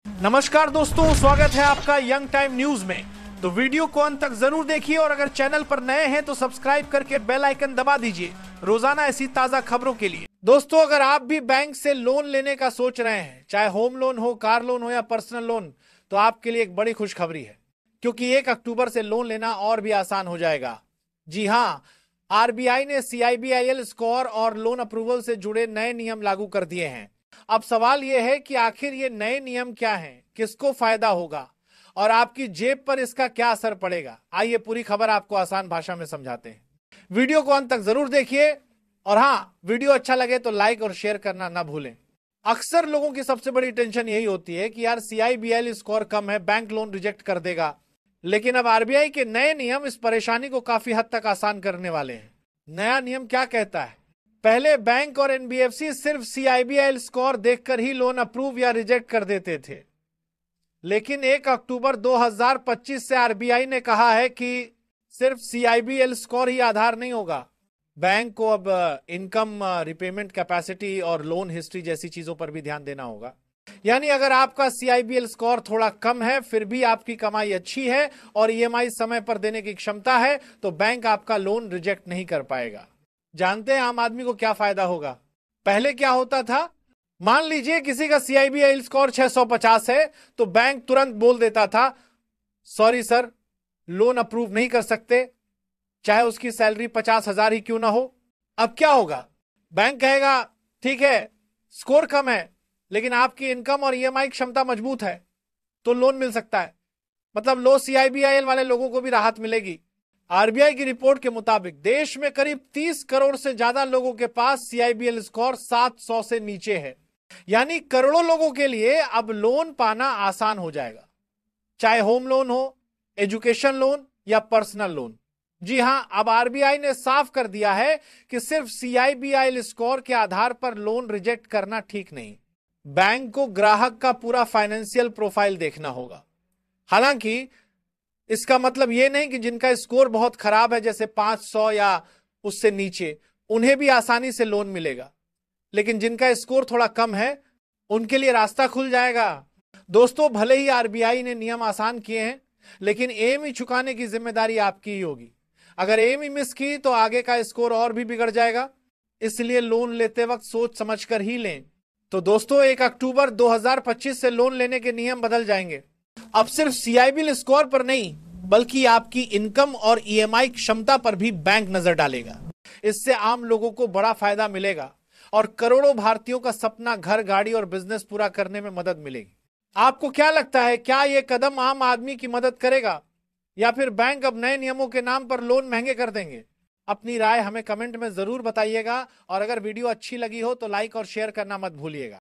नमस्कार दोस्तों, स्वागत है आपका यंग टाइम न्यूज में। तो वीडियो को अंत तक जरूर देखिए और अगर चैनल पर नए हैं तो सब्सक्राइब करके बेल आइकन दबा दीजिए रोजाना ऐसी ताजा खबरों के लिए। दोस्तों, अगर आप भी बैंक से लोन लेने का सोच रहे हैं, चाहे होम लोन हो, कार लोन हो या पर्सनल लोन, तो आपके लिए एक बड़ी खुशखबरी है, क्योंकि 1 अक्टूबर से लोन लेना और भी आसान हो जाएगा। जी हाँ, आरबीआई ने CIBIL स्कोर और लोन अप्रूवल से जुड़े नए नियम लागू कर दिए हैं। अब सवाल यह है कि आखिर ये नए नियम क्या हैं, किसको फायदा होगा और आपकी जेब पर इसका क्या असर पड़ेगा। आइए पूरी खबर आपको आसान भाषा में समझाते हैं। वीडियो को अंत तक जरूर देखिए और हाँ, वीडियो अच्छा लगे तो लाइक और शेयर करना ना भूलें। अक्सर लोगों की सबसे बड़ी टेंशन यही होती है कि यार CIBIL स्कोर कम है, बैंक लोन रिजेक्ट कर देगा। लेकिन अब आरबीआई के नए नियम इस परेशानी को काफी हद तक आसान करने वाले हैं। नया नियम क्या कहता है? पहले बैंक और एनबीएफसी सिर्फ CIBIL स्कोर देखकर ही लोन अप्रूव या रिजेक्ट कर देते थे, लेकिन 1 अक्टूबर 2025 से आरबीआई ने कहा है कि सिर्फ CIBIL स्कोर ही आधार नहीं होगा। बैंक को अब इनकम, रिपेमेंट कैपेसिटी और लोन हिस्ट्री जैसी चीजों पर भी ध्यान देना होगा। यानी अगर आपका CIBIL स्कोर थोड़ा कम है, फिर भी आपकी कमाई अच्छी है और EMI समय पर देने की क्षमता है, तो बैंक आपका लोन रिजेक्ट नहीं कर पाएगा। जानते हैं आम आदमी को क्या फायदा होगा? पहले क्या होता था, मान लीजिए किसी का CIBIL स्कोर 650 है, तो बैंक तुरंत बोल देता था, सॉरी सर, लोन अप्रूव नहीं कर सकते, चाहे उसकी सैलरी 50,000 ही क्यों ना हो। अब क्या होगा? बैंक कहेगा ठीक है, स्कोर कम है लेकिन आपकी इनकम और EMI क्षमता मजबूत है, तो लोन मिल सकता है। मतलब लो CIBIL वाले लोगों को भी राहत मिलेगी। आरबीआई की रिपोर्ट के मुताबिक देश में करीब 30 करोड़ से ज्यादा लोगों के पास CIBIL स्कोर 700 से नीचे है। यानी करोड़ों लोगों के लिए अब लोन पाना आसान हो जाएगा, चाहे होम लोन हो, एजुकेशन लोन या पर्सनल लोन। जी हां, अब आरबीआई ने साफ कर दिया है कि सिर्फ CIBIL स्कोर के आधार पर लोन रिजेक्ट करना ठीक नहीं। बैंक को ग्राहक का पूरा फाइनेंशियल प्रोफाइल देखना होगा। हालांकि इसका मतलब यह नहीं कि जिनका स्कोर बहुत खराब है, जैसे 500 या उससे नीचे, उन्हें भी आसानी से लोन मिलेगा, लेकिन जिनका स्कोर थोड़ा कम है उनके लिए रास्ता खुल जाएगा। दोस्तों, भले ही आरबीआई ने नियम आसान किए हैं, लेकिन एम ही चुकाने की जिम्मेदारी आपकी ही होगी। अगर एम ही मिस की तो आगे का स्कोर और भी बिगड़ जाएगा। इसलिए लोन लेते वक्त सोच समझकर ही लें। तो दोस्तों, 1 अक्टूबर 2025 से लोन लेने के नियम बदल जाएंगे। अब सिर्फ CIBIL स्कोर पर नहीं, बल्कि आपकी इनकम और EMI क्षमता पर भी बैंक नजर डालेगा। इससे आम लोगों को बड़ा फायदा मिलेगा और करोड़ों भारतीयों का सपना घर, गाड़ी और बिजनेस पूरा करने में मदद मिलेगी। आपको क्या लगता है, क्या यह कदम आम आदमी की मदद करेगा या फिर बैंक अब नए नियमों के नाम पर लोन महंगे कर देंगे? अपनी राय हमें कमेंट में जरूर बताइएगा और अगर वीडियो अच्छी लगी हो तो लाइक और शेयर करना मत भूलिएगा।